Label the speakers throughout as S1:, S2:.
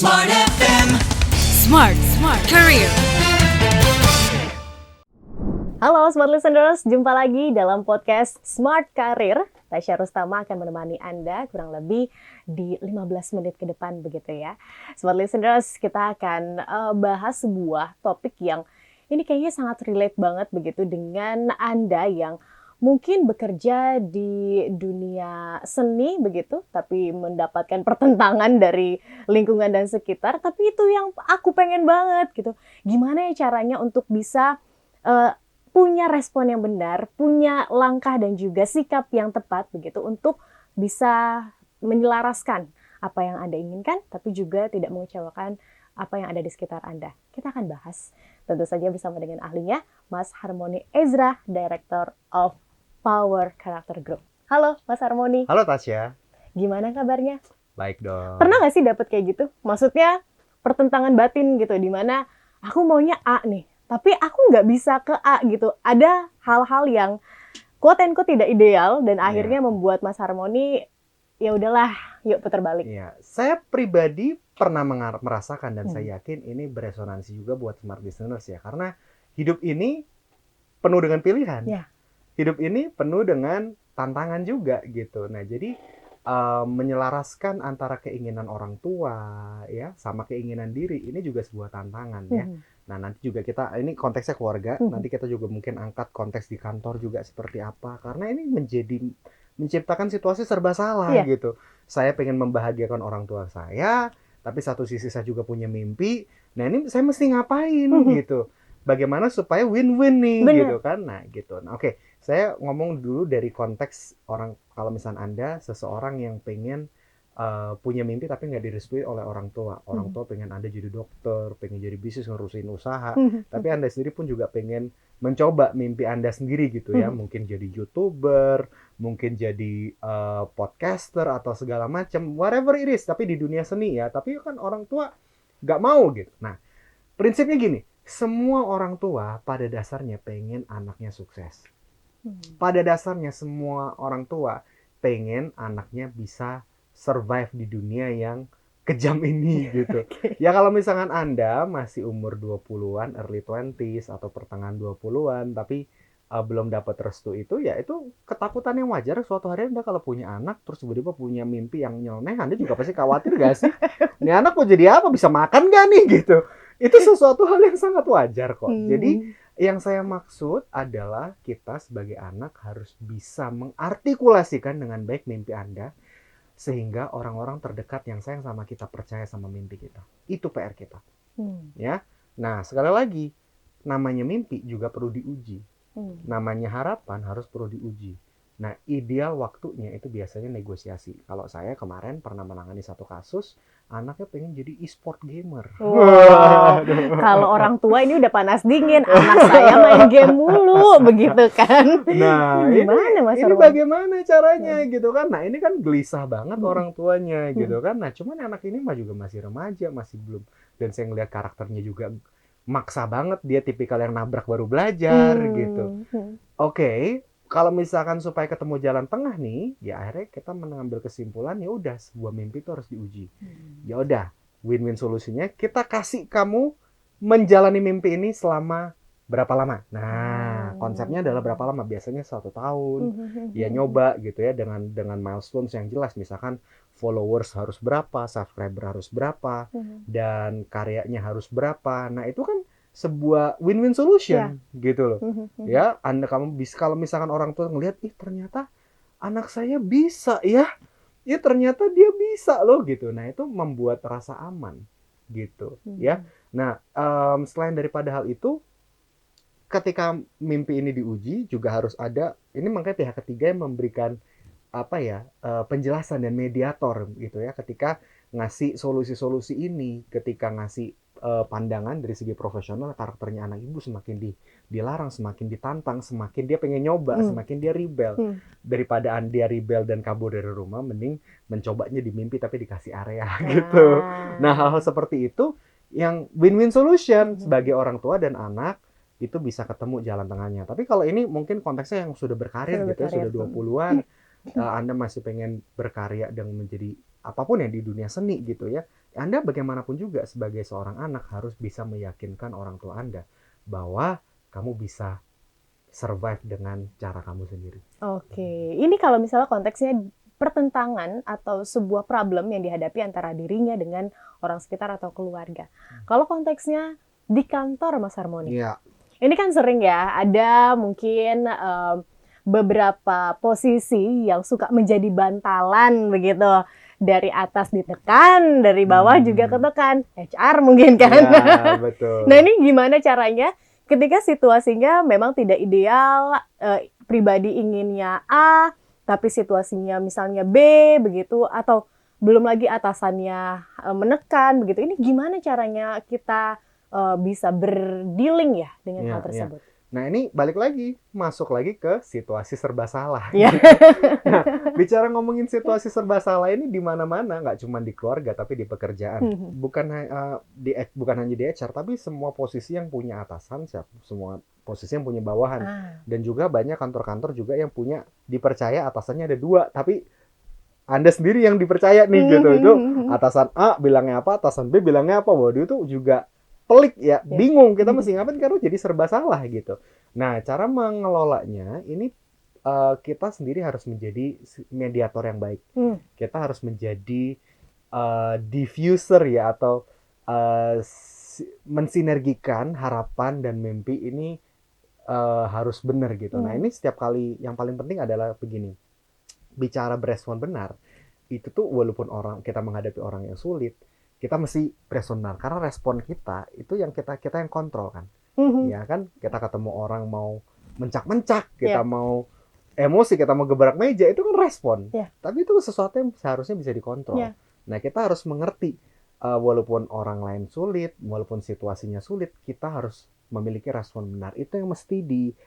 S1: Smart FM. Smart Career.
S2: Halo Smart Listeners, jumpa lagi dalam podcast Smart Career. Tasya Rustama akan menemani Anda kurang lebih di 15 menit ke depan begitu ya. Smart Listeners, kita akan bahas sebuah topik yang ini kayaknya sangat relate banget begitu dengan Anda yang mungkin bekerja di dunia seni begitu, tapi mendapatkan pertentangan dari lingkungan dan sekitar, tapi itu yang aku pengen banget gitu. Gimana ya caranya untuk bisa punya respon yang benar, punya langkah dan juga sikap yang tepat begitu untuk bisa menyelaraskan apa yang Anda inginkan, tapi juga tidak mengecewakan apa yang ada di sekitar Anda. Kita akan bahas tentu saja bersama dengan ahlinya, Mas Harmony Ezra, Director of Power Character Group. Halo Mas Harmony.
S3: Halo Tasya.
S2: Gimana kabarnya?
S3: Baik dong.
S2: Pernah nggak sih dapet kayak gitu? Maksudnya pertentangan batin gitu, di mana aku maunya A nih, tapi aku nggak bisa ke A gitu. Ada hal-hal yang quote and quote tidak ideal dan akhirnya membuat Mas Harmony ya udahlah, yuk putar balik.
S3: Iya, saya pribadi pernah merasakan dan saya yakin ini beresonansi juga buat smart listeners ya, karena hidup ini penuh dengan pilihan.
S2: Ya.
S3: Hidup ini penuh dengan tantangan juga gitu. Nah, jadi menyelaraskan antara keinginan orang tua ya sama keinginan diri ini juga sebuah tantangan ya. Nah, nanti juga kita ini konteksnya keluarga, nanti kita juga mungkin angkat konteks di kantor juga seperti apa, karena ini menciptakan situasi serba salah gitu. Saya pengen membahagiakan orang tua saya, tapi satu sisi saya juga punya mimpi. Nah, ini saya mesti ngapain gitu. Bagaimana supaya win-win nih gitu kan. Nah, gitu. Nah, oke. Saya ngomong dulu dari konteks orang, kalau misalnya Anda seseorang yang pengen punya mimpi tapi nggak direstui oleh orang tua. Orang tua pengen Anda jadi dokter, pengen jadi bisnis, ngurusin usaha. Tapi Anda sendiri pun juga pengen mencoba mimpi Anda sendiri gitu ya. Mungkin jadi YouTuber, mungkin jadi podcaster atau segala macam. Whatever it is, tapi di dunia seni ya. Tapi kan orang tua nggak mau gitu. Nah, prinsipnya gini. Semua orang tua pada dasarnya pengen anaknya sukses. Pada dasarnya semua orang tua pengen anaknya bisa survive di dunia yang kejam ini gitu. Ya kalau misalkan Anda masih umur 20-an, early 20s atau pertengahan 20-an tapi belum dapat restu itu, ya itu ketakutan yang wajar. Suatu hari Anda kalau punya anak terus tiba-tiba punya mimpi yang nyeleneh, Anda juga pasti khawatir gak sih? Ini anak mau jadi apa? Bisa makan gak nih gitu? Itu sesuatu hal yang sangat wajar kok. Jadi yang saya maksud adalah kita sebagai anak harus bisa mengartikulasikan dengan baik mimpi Anda sehingga orang-orang terdekat yang sayang sama kita percaya sama mimpi kita. Itu PR kita. Ya. Nah, sekali lagi, namanya mimpi juga perlu diuji. Namanya harapan harus perlu diuji. Nah, ideal waktunya itu biasanya negosiasi. Kalau saya kemarin pernah menangani satu kasus, anaknya pengen jadi e-sport gamer.
S2: Wow. Kalau orang tua ini udah panas dingin, anak saya main game mulu, begitu kan?
S3: Nah,
S2: gimana Mas
S3: ini
S2: Harmony?
S3: bagaimana caranya gitu kan? Nah, ini kan gelisah banget orang tuanya gitu kan. Nah, cuman anak ini mah juga masih remaja, masih belum. Dan saya ngeliat karakternya juga maksa banget, dia tipikal yang nabrak baru belajar gitu. Oke. Kalau misalkan supaya ketemu jalan tengah nih, ya akhirnya kita mengambil kesimpulan ya udah sebuah mimpi itu harus diuji. Ya udah, win-win solusinya kita kasih kamu menjalani mimpi ini selama berapa lama. Nah, konsepnya adalah berapa lama? Biasanya 1 tahun. Ya nyoba gitu ya dengan milestones yang jelas, misalkan followers harus berapa, subscriber harus berapa, dan karyanya harus berapa. Nah, itu kan sebuah win-win solution gitu loh. Ya, kamu bisa, kalau misalkan orang tua ngelihat, ih ternyata anak saya bisa ya. Ya ternyata dia bisa loh gitu. Nah, itu membuat rasa aman gitu ya. Nah, selain daripada hal itu, ketika mimpi ini diuji juga harus ada, ini makanya pihak ketiga yang memberikan apa ya, penjelasan dan mediator gitu ya, ketika ngasih solusi-solusi ini, ketika ngasih pandangan dari segi profesional. Karakternya anak ibu semakin dilarang, semakin ditantang, semakin dia pengen nyoba, semakin dia rebel. Daripada dia rebel dan kabur dari rumah, mending mencobanya di mimpi tapi dikasih area gitu. Nah, hal-hal seperti itu yang win-win solution sebagai orang tua dan anak itu bisa ketemu jalan tengahnya. Tapi kalau ini mungkin konteksnya yang sudah berkarir gitu ya, sudah 20-an, Anda masih pengen berkarya dan menjadi apapun yang di dunia seni gitu ya. Anda bagaimanapun juga sebagai seorang anak harus bisa meyakinkan orang tua Anda bahwa kamu bisa survive dengan cara kamu sendiri.
S2: Oke, ini kalau misalnya konteksnya pertentangan atau sebuah problem yang dihadapi antara dirinya dengan orang sekitar atau keluarga. Kalau konteksnya di kantor, Mas Harmoni,
S3: Iya.
S2: ini kan sering ya, ada mungkin beberapa posisi yang suka menjadi bantalan begitu. Dari atas ditekan, dari bawah juga ketekan. HR mungkin kan.
S3: Ya, betul.
S2: Nah ini gimana caranya ketika situasinya memang tidak ideal, pribadi inginnya A, tapi situasinya misalnya B begitu, atau belum lagi atasannya menekan begitu. Ini gimana caranya kita bisa berdealing ya dengan
S3: Iya,
S2: hal tersebut?
S3: Nah ini balik lagi, masuk lagi ke situasi serba salah.
S2: Iya.
S3: Nah, bicara ngomongin situasi serba salah ini di mana-mana, nggak cuma di keluarga tapi di pekerjaan. Bukan hanya di HR, tapi semua posisi yang punya atasan, semua posisi yang punya bawahan. Dan juga banyak kantor-kantor juga yang punya dipercaya atasannya ada 2, tapi Anda sendiri yang dipercaya nih gitu. Itu atasan A bilangnya apa, atasan B bilangnya apa. Waduh itu juga pelik ya, bingung kita mesti ngapain karena jadi serba salah gitu. Nah, cara mengelolanya ini kita sendiri harus menjadi mediator yang baik. Kita harus menjadi diffuser ya, atau mensinergikan harapan dan mimpi ini harus benar gitu. Nah, ini setiap kali yang paling penting adalah begini. Bicara berespon benar, itu tuh walaupun kita menghadapi orang yang sulit, kita mesti respon benar karena respon kita itu yang kita yang kontrol kan. Ya kan, kita ketemu orang mau mencak-mencak, kita mau emosi, kita mau gebrak meja, itu kan respon. Tapi itu sesuatu yang seharusnya bisa dikontrol. Nah, kita harus mengerti walaupun orang lain sulit, walaupun situasinya sulit, kita harus memiliki respon benar. Itu yang mesti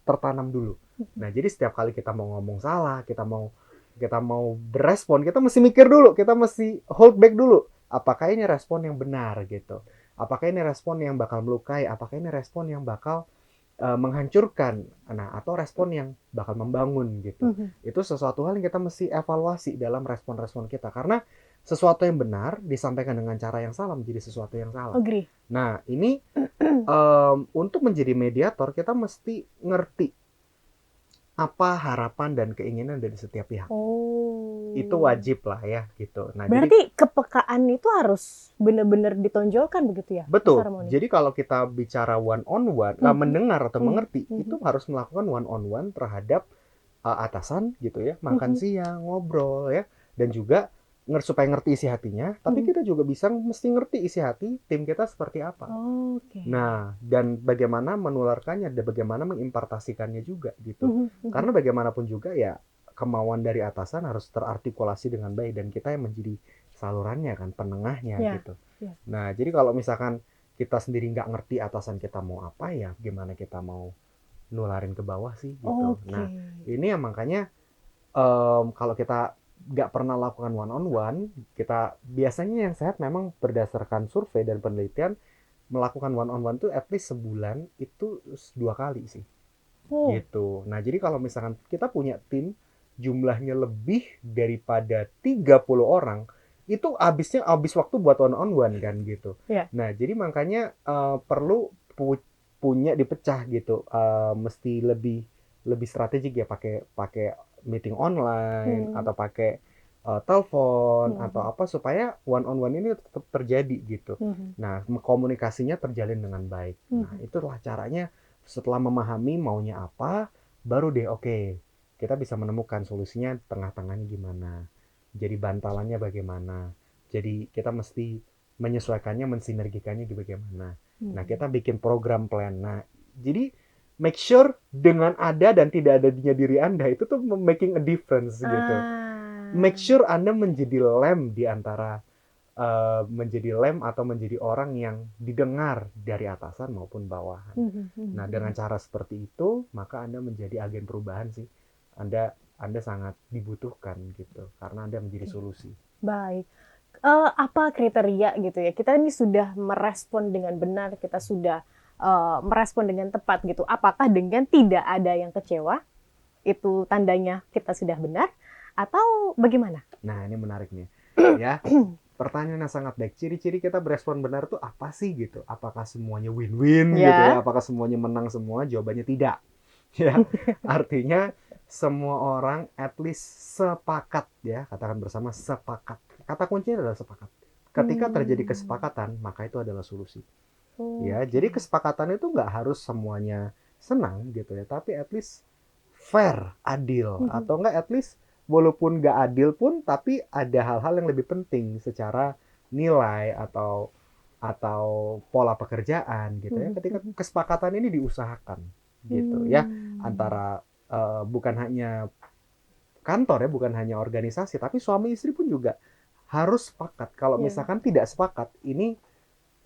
S3: tertanam dulu. Nah, jadi setiap kali kita mau ngomong salah, kita mau berespon, kita mesti mikir dulu, kita mesti hold back dulu. Apakah ini respon yang benar gitu? Apakah ini respon yang bakal melukai? Apakah ini respon yang bakal menghancurkan? Nah, atau respon yang bakal membangun gitu. Itu sesuatu hal yang kita mesti evaluasi dalam respon-respon kita. Karena sesuatu yang benar disampaikan dengan cara yang salah menjadi sesuatu yang salah.
S2: Agree.
S3: Nah, ini untuk menjadi mediator kita mesti ngerti apa harapan dan keinginan dari setiap pihak. Itu wajib lah ya gitu. Nah,
S2: berarti kepekaan itu harus benar-benar ditonjolkan begitu ya?
S3: Betul. Jadi kalau kita bicara one on one, mendengar atau mengerti, itu harus melakukan one on one terhadap atasan gitu ya, makan siang, ngobrol ya, dan juga supaya ngerti isi hatinya, tapi kita juga mesti ngerti isi hati tim kita seperti apa. Nah, dan bagaimana menularkannya, dan bagaimana mengimpartasikannya juga gitu. Karena bagaimanapun juga ya kemauan dari atasan harus terartikulasi dengan baik, dan kita yang menjadi salurannya kan, penengahnya gitu. Nah, jadi kalau misalkan kita sendiri nggak ngerti atasan kita mau apa, ya gimana kita mau nularin ke bawah sih gitu. Nah, ini yang makanya kalau kita nggak pernah lakukan one on one, kita biasanya yang sehat memang berdasarkan survei dan penelitian melakukan one on one tuh at least sebulan itu 2 kali sih. Gitu. Nah, jadi kalau misalkan kita punya tim jumlahnya lebih daripada 30 orang, itu habis waktu buat one on one kan gitu. Nah, jadi makanya perlu punya dipecah gitu. Mesti lebih strategik ya, pakai meeting online atau pakai telepon atau apa supaya one on one ini tetap terjadi gitu. Nah, komunikasinya terjalin dengan baik. Nah, itulah caranya. Setelah memahami maunya apa, baru deh kita bisa menemukan solusinya tengah-tengahnya gimana. Jadi bantalannya bagaimana. Jadi kita mesti menyesuaikannya, mensinergikannya bagaimana. Nah, kita bikin program plan. Nah, jadi make sure dengan ada dan tidak adanya diri Anda itu tuh making a difference gitu. Make sure Anda menjadi lem di antara menjadi lem atau menjadi orang yang didengar dari atasan maupun bawahan. Nah, dengan cara seperti itu, maka Anda menjadi agen perubahan sih. Anda sangat dibutuhkan gitu, karena Anda menjadi solusi.
S2: Baik. Apa kriteria gitu ya? Kita ini sudah merespon dengan benar, kita sudah merespon dengan tepat gitu. Apakah dengan tidak ada yang kecewa, itu tandanya kita sudah benar, atau bagaimana?
S3: Nah, ini menarik nih. Ya. Pertanyaan yang sangat baik. Ciri-ciri kita berespon benar tuh apa sih gitu? Apakah semuanya win-win gitu ya? Apakah semuanya menang semua? Jawabannya tidak. Ya. Artinya semua orang at least sepakat ya, katakan bersama sepakat. Kata kuncinya adalah sepakat. Ketika terjadi kesepakatan, maka itu adalah solusi. Ya, jadi kesepakatan itu nggak harus semuanya senang gitu ya, tapi at least fair, adil, atau nggak at least walaupun nggak adil pun, tapi ada hal-hal yang lebih penting secara nilai atau pola pekerjaan gitu ya. Ketika kesepakatan ini diusahakan gitu ya, antara bukan hanya kantor ya, bukan hanya organisasi, tapi suami istri pun juga harus sepakat. Kalau misalkan tidak sepakat, ini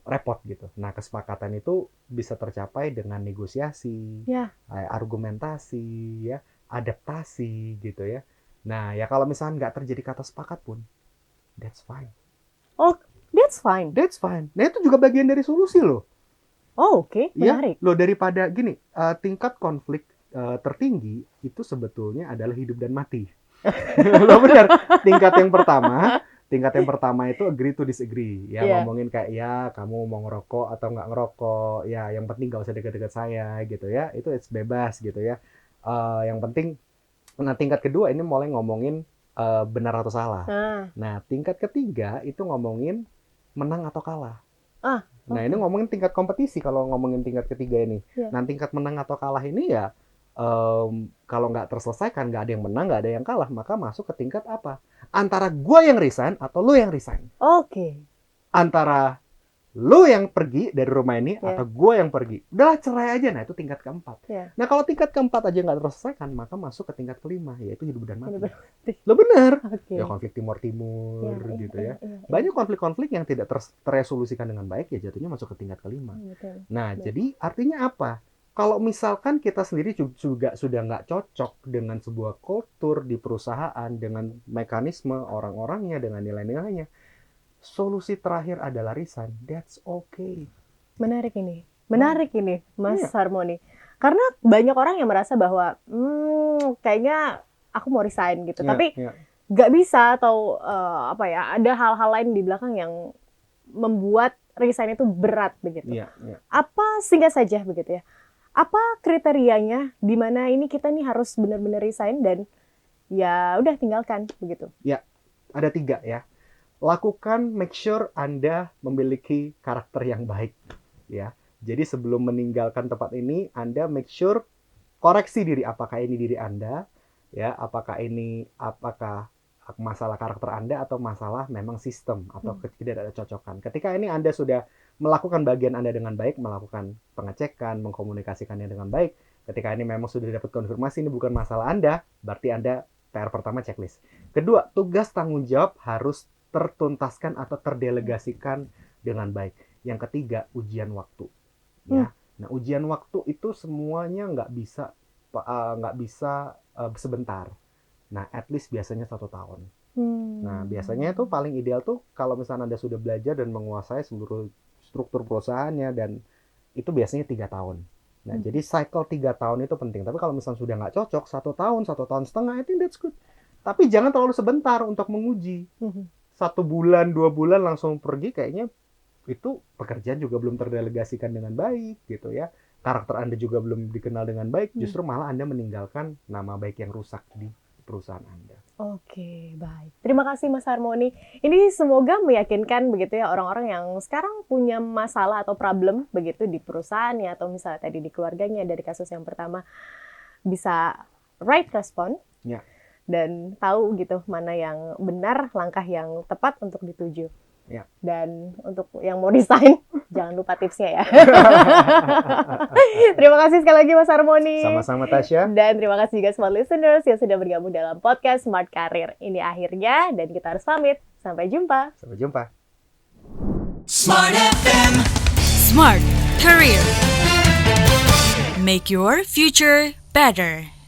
S3: repot gitu. Nah, kesepakatan itu bisa tercapai dengan negosiasi, argumentasi, ya, adaptasi gitu ya. Nah, ya kalau misalnya nggak terjadi kata sepakat pun, that's fine.
S2: Oh, that's fine.
S3: That's fine. Nah, itu juga bagian dari solusi loh.
S2: Oh, oke. Menarik.
S3: Ya, loh, daripada gini, tingkat konflik tertinggi itu sebetulnya adalah hidup dan mati. Loh benar. Tingkat yang pertama itu agree to disagree. Ya, ngomongin kayak, ya kamu mau ngerokok atau nggak ngerokok. Ya, yang penting nggak usah dekat-dekat saya gitu ya. Itu it's bebas gitu ya. Yang penting. Nah, tingkat kedua ini mulai ngomongin benar atau salah. Nah, tingkat ketiga itu ngomongin menang atau kalah. Nah, ini ngomongin tingkat kompetisi kalau ngomongin tingkat ketiga ini. Nah, tingkat menang atau kalah ini ya kalau nggak terselesaikan, nggak ada yang menang, nggak ada yang kalah, maka masuk ke tingkat apa? Antara gue yang resign atau lo yang resign. Antara lo yang pergi dari rumah ini atau gue yang pergi. Udah cerai aja. Nah, itu tingkat keempat. Nah, kalau tingkat keempat aja nggak terselesaikan, maka masuk ke tingkat kelima, yaitu hidup dan mati. Lo bener. Ya, konflik timur-timur gitu ya. Banyak konflik-konflik yang tidak terresolusikan dengan baik, ya jatuhnya masuk ke tingkat kelima. Nah, jadi artinya apa? Kalau misalkan kita sendiri juga sudah nggak cocok dengan sebuah kultur di perusahaan, dengan mekanisme orang-orangnya, dengan nilai-nilainya, solusi terakhir adalah resign. That's okay.
S2: Menarik ini, Mas Harmoni. Karena banyak orang yang merasa bahwa kayaknya aku mau resign gitu, tapi nggak bisa atau ada hal-hal lain di belakang yang membuat resign itu berat begitu. Apa singkat saja begitu ya? Apa kriterianya di mana ini kita nih harus benar-benar resign dan ya udah tinggalkan begitu?
S3: Ya, ada 3 ya. Lakukan, make sure Anda memiliki karakter yang baik, ya. Jadi sebelum meninggalkan tempat ini, Anda make sure koreksi diri, apakah ini diri Anda, ya, apakah masalah karakter Anda atau masalah memang sistem atau tidak ada cocokan. Ketika ini Anda sudah melakukan bagian Anda dengan baik, melakukan pengecekan, mengkomunikasikannya dengan baik, ketika ini memang sudah dapat konfirmasi ini bukan masalah Anda, berarti Anda PR pertama checklist. Kedua, tugas tanggung jawab harus tertuntaskan atau terdelegasikan dengan baik. Yang ketiga, ujian waktu. Ya. Nah, ujian waktu itu semuanya nggak bisa sebentar. Nah, at least biasanya 1 tahun. Nah, biasanya itu paling ideal tuh kalau misalnya Anda sudah belajar dan menguasai seluruh struktur perusahaannya, dan itu biasanya 3 tahun. Nah, jadi cycle 3 tahun itu penting. Tapi kalau misalnya sudah nggak cocok, 1 tahun, 1 tahun setengah, I think that's good. Tapi jangan terlalu sebentar untuk menguji. 1 bulan, 2 bulan langsung pergi, kayaknya itu pekerjaan juga belum terdelegasikan dengan baik gitu ya. Karakter Anda juga belum dikenal dengan baik, justru malah Anda meninggalkan nama baik yang rusak di perusahaan Anda.
S2: Oke, baik. Terima kasih Mas Harmoni. Ini semoga meyakinkan begitu ya orang-orang yang sekarang punya masalah atau problem begitu di perusahaannya atau misalnya tadi di keluarganya dari kasus yang pertama bisa right respond. Dan tahu gitu mana yang benar, langkah yang tepat untuk dituju. Dan untuk yang mau resign, jangan lupa tipsnya ya. Terima kasih sekali lagi Mas Harmoni.
S3: Sama-sama Tasya.
S2: Dan terima kasih juga smart listeners yang sudah bergabung dalam podcast Smart Career. Ini akhirnya dan kita harus pamit. Sampai jumpa.
S3: Sampai jumpa.
S1: Smart FM. Smart Career. Make your future better.